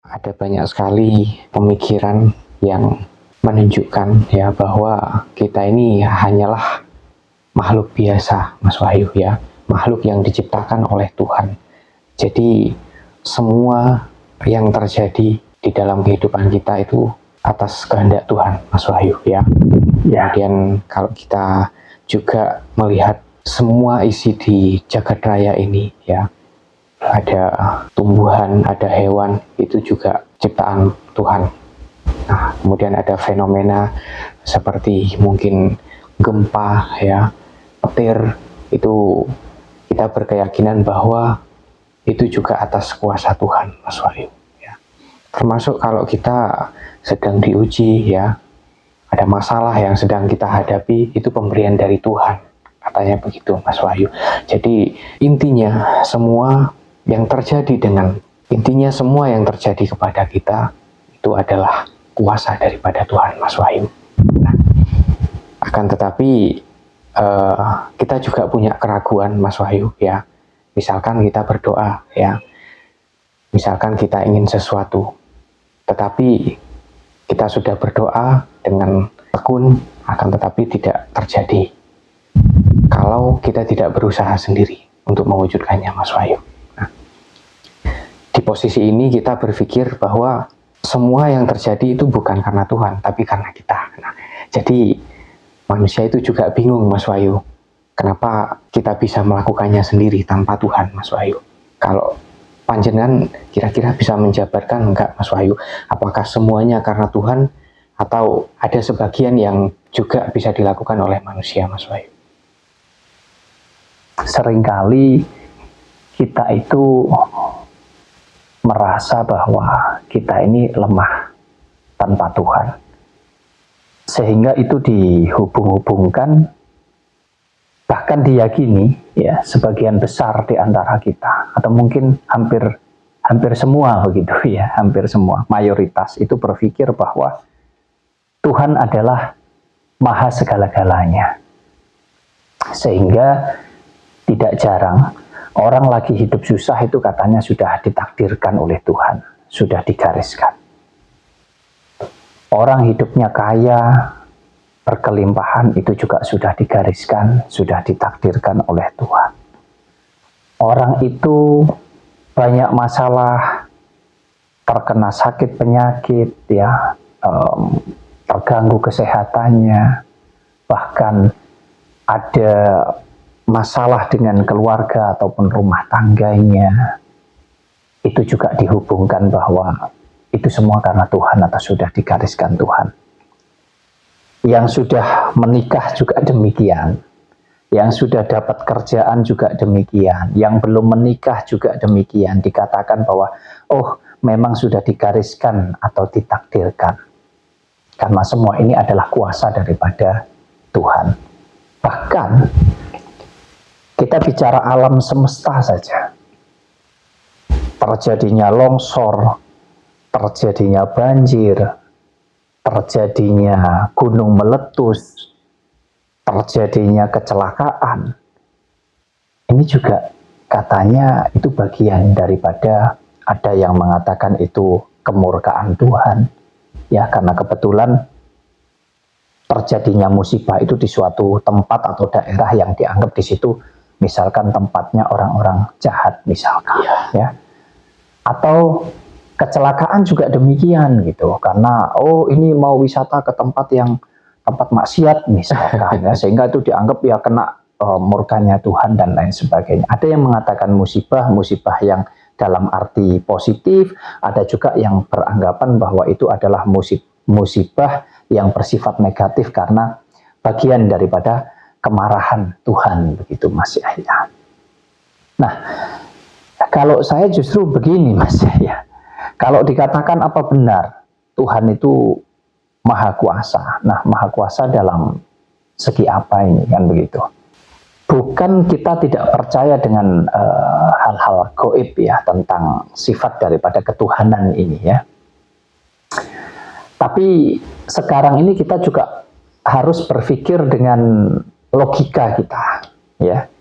Ada banyak sekali pemikiran yang menunjukkan ya bahwa kita ini hanyalah makhluk biasa, Mas Wahyu ya, makhluk yang diciptakan oleh Tuhan. Jadi semua yang terjadi di dalam kehidupan kita itu atas kehendak Tuhan, Mas Wahyu ya. Kemudian kalau kita juga melihat semua isi di jagat raya ini ya, ada tumbuhan, ada hewan, itu juga ciptaan Tuhan. Nah, kemudian ada fenomena seperti mungkin gempa ya, petir, itu kita berkeyakinan bahwa itu juga atas kuasa Tuhan, Mas Wahyu ya. Termasuk kalau kita sedang diuji ya, ada masalah yang sedang kita hadapi, itu pemberian dari Tuhan, katanya begitu, Mas Wahyu. Jadi intinya semua yang terjadi kepada kita itu adalah kuasa daripada Tuhan, Mas Wahyu. Nah, akan tetapi kita juga punya keraguan, Mas Wahyu ya. Misalkan kita berdoa ya, misalkan kita ingin sesuatu, tetapi kita sudah berdoa dengan tekun, akan tetapi tidak terjadi kalau kita tidak berusaha sendiri untuk mewujudkannya, Mas Wahyu. Nah, di posisi ini kita berpikir bahwa semua yang terjadi itu bukan karena Tuhan, tapi karena kita. Nah, jadi manusia itu juga bingung, Mas Wahyu. Kenapa kita bisa melakukannya sendiri tanpa Tuhan, Mas Wahyu? Kalau panjenengan kira-kira bisa menjabarkan enggak, Mas Wahyu? Apakah semuanya karena Tuhan atau ada sebagian yang juga bisa dilakukan oleh manusia, Mas Wahyu? Seringkali kita itu merasa bahwa kita ini lemah tanpa Tuhan, sehingga itu dihubung-hubungkan, bahkan diyakini ya sebagian besar di antara kita, atau mungkin hampir semua begitu ya, hampir semua, mayoritas itu berpikir bahwa Tuhan adalah maha segala-galanya. Sehingga tidak jarang orang lagi hidup susah itu katanya sudah ditakdirkan oleh Tuhan, sudah digariskan. Orang hidupnya kaya, berkelimpahan, itu juga sudah digariskan, sudah ditakdirkan oleh Tuhan. Orang itu banyak masalah, terkena sakit penyakit ya, terganggu kesehatannya, bahkan ada masalah dengan keluarga ataupun rumah tangganya, itu juga dihubungkan bahwa itu semua karena Tuhan atau sudah digariskan Tuhan. Yang sudah menikah juga demikian, yang sudah dapat kerjaan juga demikian, yang belum menikah juga demikian, dikatakan bahwa oh memang sudah digariskan atau ditakdirkan, karena semua ini adalah kuasa daripada Tuhan. Bahkan kita bicara alam semesta saja, terjadinya longsor, terjadinya banjir, terjadinya gunung meletus, terjadinya kecelakaan, ini juga katanya itu bagian daripada, ada yang mengatakan itu kemurkaan Tuhan ya, karena kebetulan terjadinya musibah itu di suatu tempat atau daerah yang dianggap di situ misalkan tempatnya orang-orang jahat misalkan ya, atau kecelakaan juga demikian gitu, karena oh ini mau wisata ke tempat maksiat misalkan ya, sehingga itu dianggap ya kena murkanya Tuhan dan lain sebagainya. Ada yang mengatakan musibah yang dalam arti positif, ada juga yang beranggapan bahwa itu adalah musibah yang bersifat negatif karena bagian daripada kemarahan Tuhan, begitu Mas Yahya. Nah, kalau saya justru begini Mas Yahya, kalau dikatakan apa benar Tuhan itu maha kuasa, nah maha kuasa dalam segi apa ini kan begitu? Bukan kita tidak percaya dengan hal-hal gaib ya, tentang sifat daripada ketuhanan ini ya. Tapi sekarang ini kita juga harus berpikir dengan logika kita ya,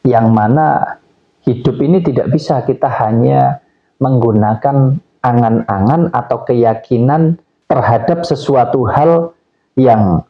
yang mana hidup ini tidak bisa kita hanya menggunakan angan-angan atau keyakinan terhadap sesuatu hal yang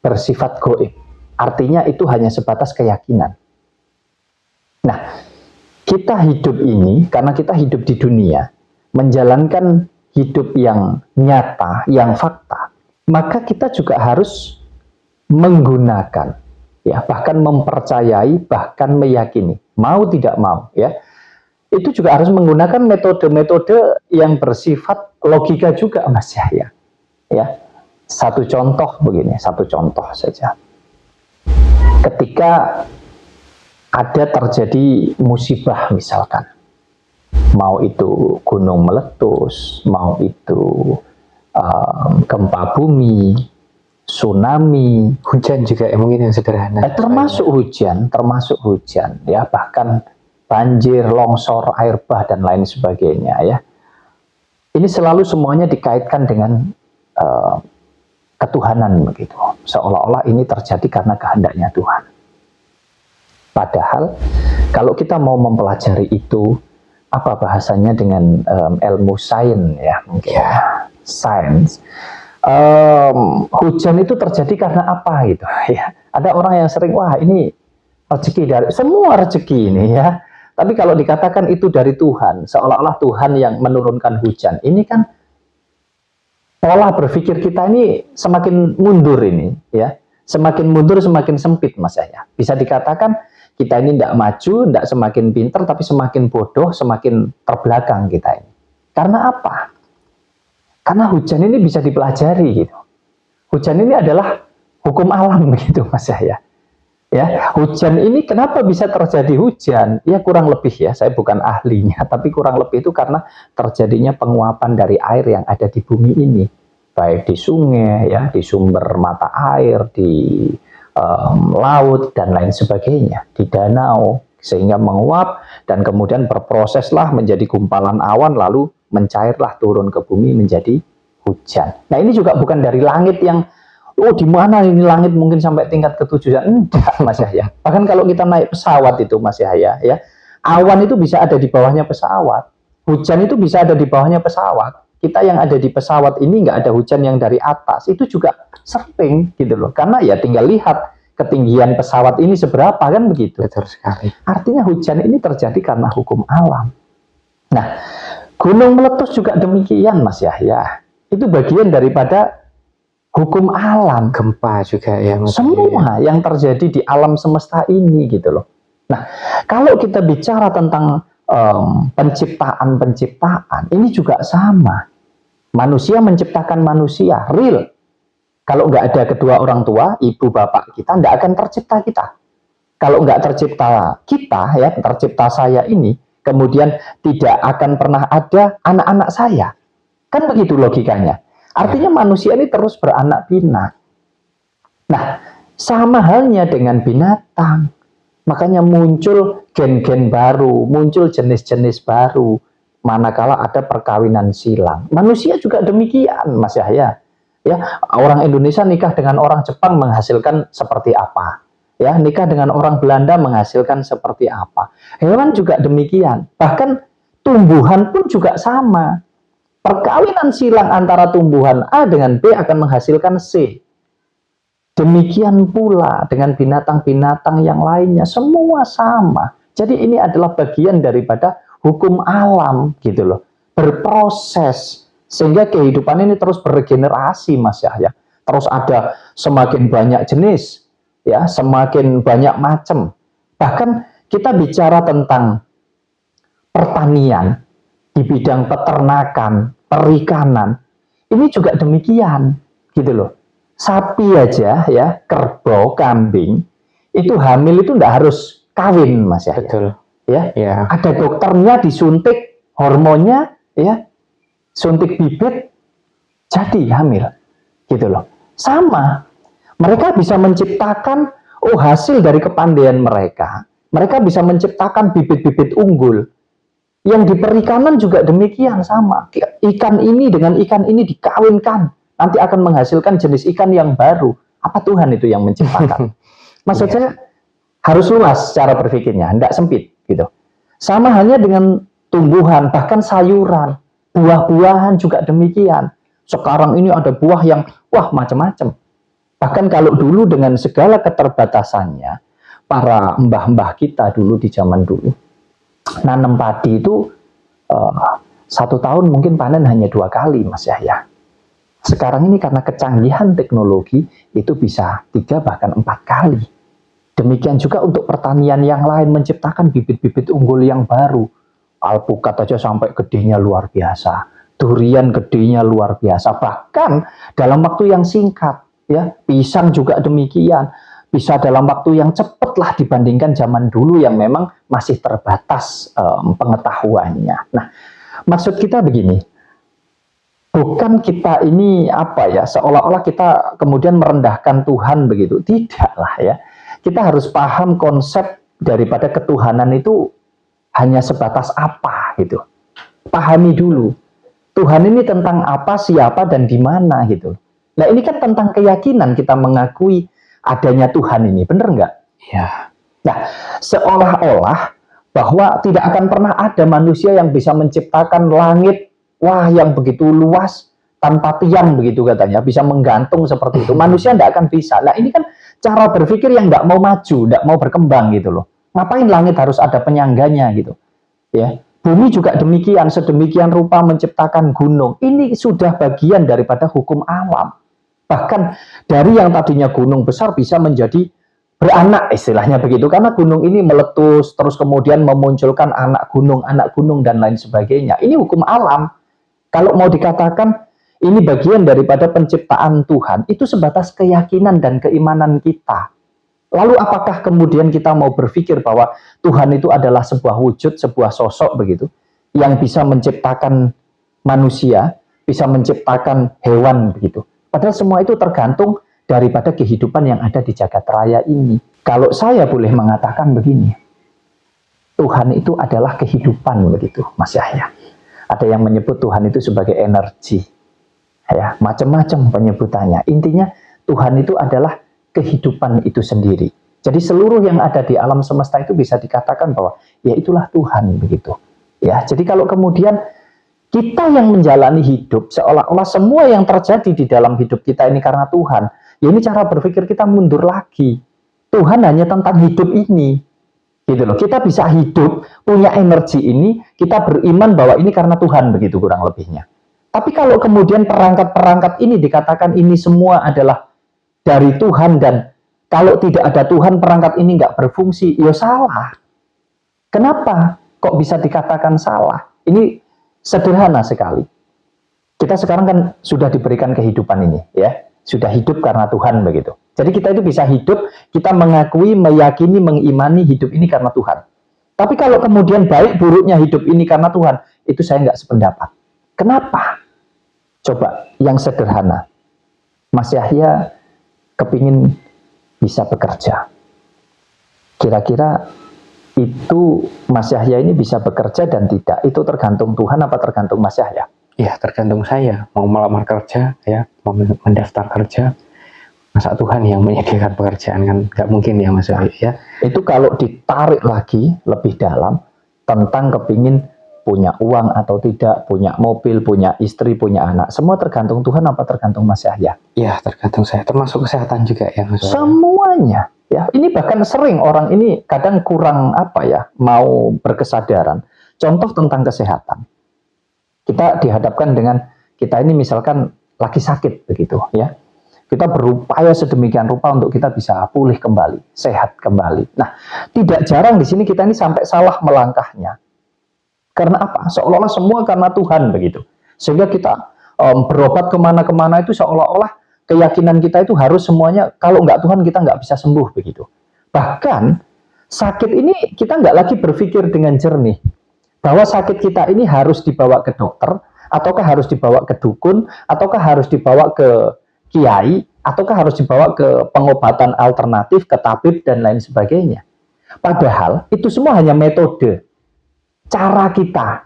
bersifat gaib. Artinya itu hanya sebatas keyakinan. Nah, kita hidup ini, karena kita hidup di dunia, menjalankan hidup yang nyata, yang fakta, maka kita juga harus menggunakan, ya, bahkan mempercayai, bahkan meyakini, mau tidak mau, ya, itu juga harus menggunakan metode-metode yang bersifat logika juga, Mas Yahya. Ya, satu contoh begini, satu contoh saja. Ketika ada terjadi musibah misalkan, mau itu gunung meletus, mau itu gempa bumi, tsunami, Hujan juga mungkin yang sederhana. termasuk hujan, ya, bahkan banjir, longsor, air bah dan lain sebagainya, ya. Ini selalu semuanya dikaitkan dengan ketuhanan begitu, seolah-olah ini terjadi karena kehendaknya Tuhan. Padahal kalau kita mau mempelajari itu, apa bahasanya dengan ilmu sains, ya, mungkin sains, hujan itu terjadi karena apa gitu, ya. Ada orang yang sering, wah ini rezeki dari semua rezeki ini, ya. Tapi kalau dikatakan itu dari Tuhan, seolah-olah Tuhan yang menurunkan hujan, ini kan pola berpikir kita ini semakin mundur ini, ya. Semakin mundur, semakin sempit, Mas Yahya. Bisa dikatakan kita ini tidak maju, tidak semakin pintar, tapi semakin bodoh, semakin terbelakang kita ini. Karena apa? Karena hujan ini bisa dipelajari gitu. Hujan ini adalah hukum alam gitu, Mas Yahya. Ya, hujan ini kenapa bisa terjadi hujan? Ya kurang lebih, ya, saya bukan ahlinya, tapi kurang lebih itu karena terjadinya penguapan dari air yang ada di bumi ini, baik di sungai, ya, di sumber mata air, di laut dan lain sebagainya, di danau, sehingga menguap dan kemudian berproseslah menjadi gumpalan awan, lalu mencairlah turun ke bumi menjadi hujan. Nah, ini juga bukan dari langit yang di mana ini langit mungkin sampai tingkat ke-7, enggak, Mas Yahya. Bahkan kalau kita naik pesawat itu, Mas Yahya, ya, awan itu bisa ada di bawahnya pesawat, hujan itu bisa ada di bawahnya pesawat. Kita yang ada di pesawat ini nggak ada hujan yang dari atas, itu juga sering gitu loh, karena ya tinggal lihat ketinggian pesawat ini seberapa, kan begitu. Betul sekali. Artinya hujan ini terjadi karena hukum alam. Nah, gunung meletus juga demikian, Mas Yahya. Itu bagian daripada hukum alam. Gempa juga yang semua yang terjadi di alam semesta ini gitu loh. Nah, kalau kita bicara tentang penciptaan, ini juga sama. Manusia menciptakan manusia, real. Kalau nggak ada kedua orang tua, ibu bapak kita, nggak akan tercipta kita. Kalau nggak tercipta kita, ya, tercipta saya ini, kemudian tidak akan pernah ada anak-anak saya. Kan begitu logikanya. Artinya manusia ini terus beranak pinak. Nah, sama halnya dengan binatang. Makanya muncul gen-gen baru, muncul jenis-jenis baru, manakala ada perkawinan silang. Manusia juga demikian, Mas Yahya. Ya, orang Indonesia nikah dengan orang Jepang menghasilkan seperti apa? Ya, nikah dengan orang Belanda menghasilkan seperti apa? Hewan juga demikian. Bahkan tumbuhan pun juga sama. Perkawinan silang antara tumbuhan A dengan B akan menghasilkan C. Demikian pula dengan binatang-binatang yang lainnya, semua sama. Jadi ini adalah bagian daripada hukum alam gitu loh. Berproses sehingga kehidupan ini terus beregenerasi, Mas Yahya. Terus ada semakin banyak jenis, ya, semakin banyak macam. Bahkan kita bicara tentang pertanian di bidang peternakan, perikanan, ini juga demikian, gitu loh. Sapi aja, ya, kerbau, kambing, itu hamil itu enggak harus kawin, Mas Yahya. Betul. Ya, Ya. ada dokternya, disuntik hormonnya, ya, suntik bibit, jadi hamil, gitu loh. Sama, mereka bisa menciptakan, hasil dari kepandaian mereka bisa menciptakan bibit-bibit unggul. Yang di perikanan juga demikian, sama. Ikan ini dengan ikan ini dikawinkan, nanti akan menghasilkan jenis ikan yang baru. Apa Tuhan itu yang menciptakan? Maksud saya harus luas cara berpikirnya, tidak sempit, gitu. Sama hanya dengan tumbuhan, bahkan sayuran. Buah-buahan juga demikian. Sekarang ini ada buah yang wah macam-macam. Bahkan kalau dulu dengan segala keterbatasannya, para mbah-mbah kita dulu di zaman dulu, nanam padi itu 1 tahun mungkin panen hanya 2 kali, Mas Yahya. Sekarang ini karena kecanggihan teknologi itu bisa 3 bahkan 4 kali. Demikian juga untuk pertanian yang lain, menciptakan bibit-bibit unggul yang baru. Alpukat aja sampai gedenya luar biasa, durian gedenya luar biasa, bahkan dalam waktu yang singkat, ya, pisang juga demikian, bisa dalam waktu yang cepat lah dibandingkan zaman dulu yang memang masih terbatas pengetahuannya. Nah, maksud kita begini, bukan kita ini apa ya, seolah-olah kita kemudian merendahkan Tuhan begitu, tidak lah ya. Kita harus paham konsep daripada ketuhanan itu hanya sebatas apa gitu. Pahami dulu. Tuhan ini tentang apa, siapa, dan di mana gitu. Nah ini kan tentang keyakinan kita mengakui adanya Tuhan ini. Bener nggak? Ya. Nah seolah-olah bahwa tidak akan pernah ada manusia yang bisa menciptakan langit, wah yang begitu luas, tanpa tiang begitu katanya, bisa menggantung seperti itu. Manusia tidak akan bisa. Nah ini kan cara berpikir yang nggak mau maju, nggak mau berkembang gitu loh. Ngapain langit harus ada penyangganya gitu, ya. Bumi juga demikian, sedemikian rupa menciptakan gunung. Ini sudah bagian daripada hukum alam. Bahkan dari yang tadinya gunung besar bisa menjadi beranak, istilahnya begitu. Karena gunung ini meletus, terus kemudian memunculkan anak gunung, dan lain sebagainya. Ini hukum alam. Kalau mau dikatakan ini bagian daripada penciptaan Tuhan, itu sebatas keyakinan dan keimanan kita. Lalu apakah kemudian kita mau berpikir bahwa Tuhan itu adalah sebuah wujud, sebuah sosok begitu, yang bisa menciptakan manusia, bisa menciptakan hewan begitu. Padahal semua itu tergantung daripada kehidupan yang ada di jagat raya ini. Kalau saya boleh mengatakan begini, Tuhan itu adalah kehidupan begitu, Mas Yahya. Ada yang menyebut Tuhan itu sebagai energi. Ya, macam-macam penyebutannya. Intinya Tuhan itu adalah kehidupan itu sendiri. Jadi seluruh yang ada di alam semesta itu bisa dikatakan bahwa ya itulah Tuhan begitu. Ya, jadi kalau kemudian kita yang menjalani hidup seolah-olah semua yang terjadi di dalam hidup kita ini karena Tuhan, ya ini cara berpikir kita mundur lagi. Tuhan hanya tentang hidup ini. Gitu loh. Kita bisa hidup, punya energi ini, kita beriman bahwa ini karena Tuhan begitu kurang lebihnya. Tapi kalau kemudian perangkat-perangkat ini dikatakan ini semua adalah dari Tuhan, dan kalau tidak ada Tuhan perangkat ini nggak berfungsi, ya salah. Kenapa kok bisa dikatakan salah? Ini sederhana sekali. Kita sekarang kan sudah diberikan kehidupan ini, ya, sudah hidup karena Tuhan begitu. Jadi kita itu bisa hidup, kita mengakui, meyakini, mengimani hidup ini karena Tuhan. Tapi kalau kemudian baik buruknya hidup ini karena Tuhan, itu saya nggak sependapat. Kenapa? Coba yang sederhana, Mas Yahya kepingin bisa bekerja. Kira-kira itu Mas Yahya ini bisa bekerja dan tidak, itu tergantung Tuhan apa tergantung Mas Yahya? Ya tergantung saya, mau melamar kerja, ya, mau mendaftar kerja, masa Tuhan yang menyediakan pekerjaan, kan nggak mungkin ya Mas Yahya. Ya. Itu kalau ditarik lagi lebih dalam tentang kepingin punya uang atau tidak, punya mobil, punya istri, punya anak, semua tergantung Tuhan apa tergantung Mas Yahya? Ya tergantung saya, termasuk kesehatan juga ya Mas Yahya. Semuanya. Ya, ini bahkan sering orang ini kadang kurang apa ya, mau berkesadaran. Contoh tentang kesehatan. Kita dihadapkan dengan kita ini misalkan lagi sakit begitu ya. Kita berupaya sedemikian rupa untuk kita bisa pulih kembali, sehat kembali. Nah, tidak jarang di sini kita ini sampai salah melangkahnya. Karena apa? Seolah-olah semua karena Tuhan begitu. Sehingga kita berobat kemana-kemana itu seolah-olah keyakinan kita itu harus semuanya, kalau nggak Tuhan kita nggak bisa sembuh begitu. Bahkan sakit ini kita nggak lagi berpikir dengan jernih bahwa sakit kita ini harus dibawa ke dokter, ataukah harus dibawa ke dukun, ataukah harus dibawa ke kiai, ataukah harus dibawa ke pengobatan alternatif, ke tabib dan lain sebagainya. Padahal itu semua hanya metode, cara kita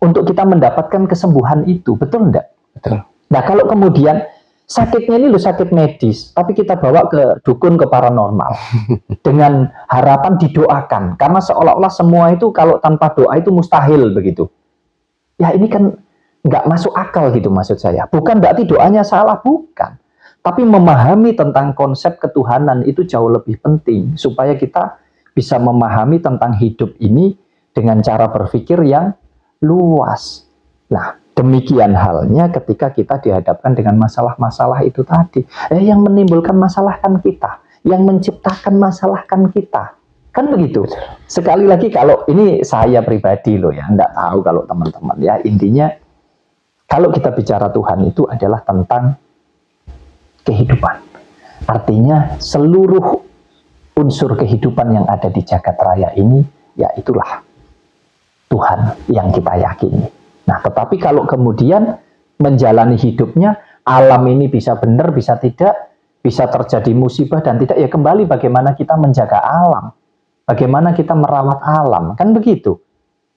untuk kita mendapatkan kesembuhan itu, betul enggak? Betul. Nah kalau kemudian sakitnya ini loh sakit medis, tapi kita bawa ke dukun, ke paranormal dengan harapan didoakan, karena seolah-olah semua itu kalau tanpa doa itu mustahil begitu. Ya ini kan nggak masuk akal gitu maksud saya. Bukan berarti doanya salah, bukan. Tapi memahami tentang konsep ketuhanan itu jauh lebih penting supaya kita bisa memahami tentang hidup ini dengan cara berpikir yang luas. Nah, demikian halnya ketika kita dihadapkan dengan masalah-masalah itu tadi. Yang menimbulkan masalah kan kita, yang menciptakan masalah kan kita. Kan begitu. Sekali lagi kalau ini saya pribadi loh ya, enggak tahu kalau teman-teman ya, intinya kalau kita bicara Tuhan itu adalah tentang kehidupan. Artinya seluruh unsur kehidupan yang ada di jagat raya ini, ya itulah Tuhan yang kita yakini. Nah, tetapi kalau kemudian menjalani hidupnya, alam ini bisa benar, bisa tidak, bisa terjadi musibah dan tidak, ya kembali bagaimana kita menjaga alam, bagaimana kita merawat alam, kan begitu.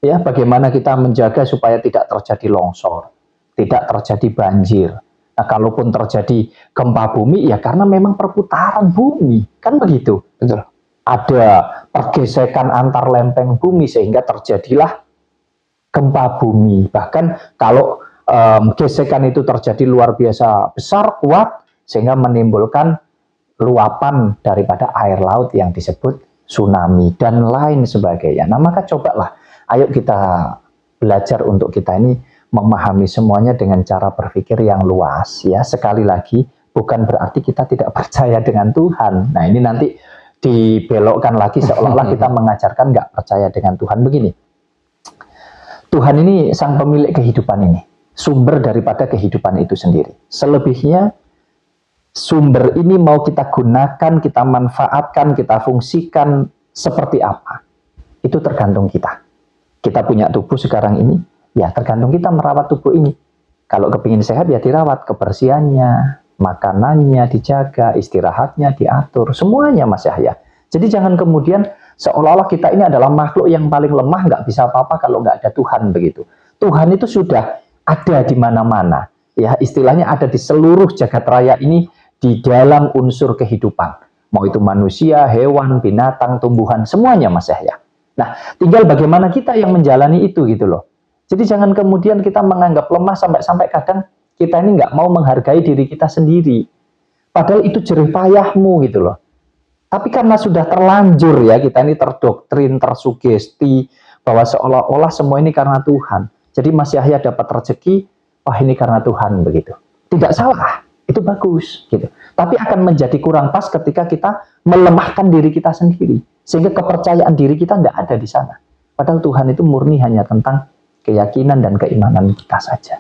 Ya, bagaimana kita menjaga supaya tidak terjadi longsor, tidak terjadi banjir. Nah, kalaupun terjadi gempa bumi, ya karena memang perputaran bumi, kan begitu. Betul. Ada pergesekan antar lempeng bumi sehingga terjadilah gempa bumi. Bahkan kalau gesekan itu terjadi luar biasa besar, kuat, sehingga menimbulkan luapan daripada air laut yang disebut tsunami dan lain sebagainya. Nah, maka cobalah, ayo kita belajar untuk kita ini memahami semuanya dengan cara berpikir yang luas. Ya, sekali lagi, bukan berarti kita tidak percaya dengan Tuhan. Nah, ini nanti dibelokkan lagi seolah-olah kita mengajarkan nggak percaya dengan Tuhan. Begini, Tuhan ini sang pemilik kehidupan ini, sumber daripada kehidupan itu sendiri. Selebihnya, sumber ini mau kita gunakan, kita manfaatkan, kita fungsikan seperti apa, itu tergantung kita. Kita punya tubuh sekarang ini, ya tergantung kita merawat tubuh ini. Kalau kepingin sehat, ya dirawat, kebersihannya, makanannya dijaga, istirahatnya diatur, semuanya Mas Yahya. Jadi jangan kemudian seolah-olah kita ini adalah makhluk yang paling lemah, nggak bisa apa-apa kalau nggak ada Tuhan begitu. Tuhan itu sudah ada di mana-mana, ya istilahnya ada di seluruh jagat raya ini, di dalam unsur kehidupan. Mau itu manusia, hewan, binatang, tumbuhan, semuanya Mas Yahya. Nah, tinggal bagaimana kita yang menjalani itu gitu loh. Jadi jangan kemudian kita menganggap lemah sampai kadang kita ini nggak mau menghargai diri kita sendiri. Padahal itu jerih payahmu gitu loh. Tapi karena sudah terlanjur ya, kita ini terdoktrin, tersugesti bahwa seolah-olah semua ini karena Tuhan. Jadi Mas Yahya dapat rezeki, wah ini karena Tuhan begitu. Tidak salah, itu bagus gitu. Tapi akan menjadi kurang pas ketika kita melemahkan diri kita sendiri. Sehingga kepercayaan diri kita tidak ada di sana. Padahal Tuhan itu murni hanya tentang keyakinan dan keimanan kita saja.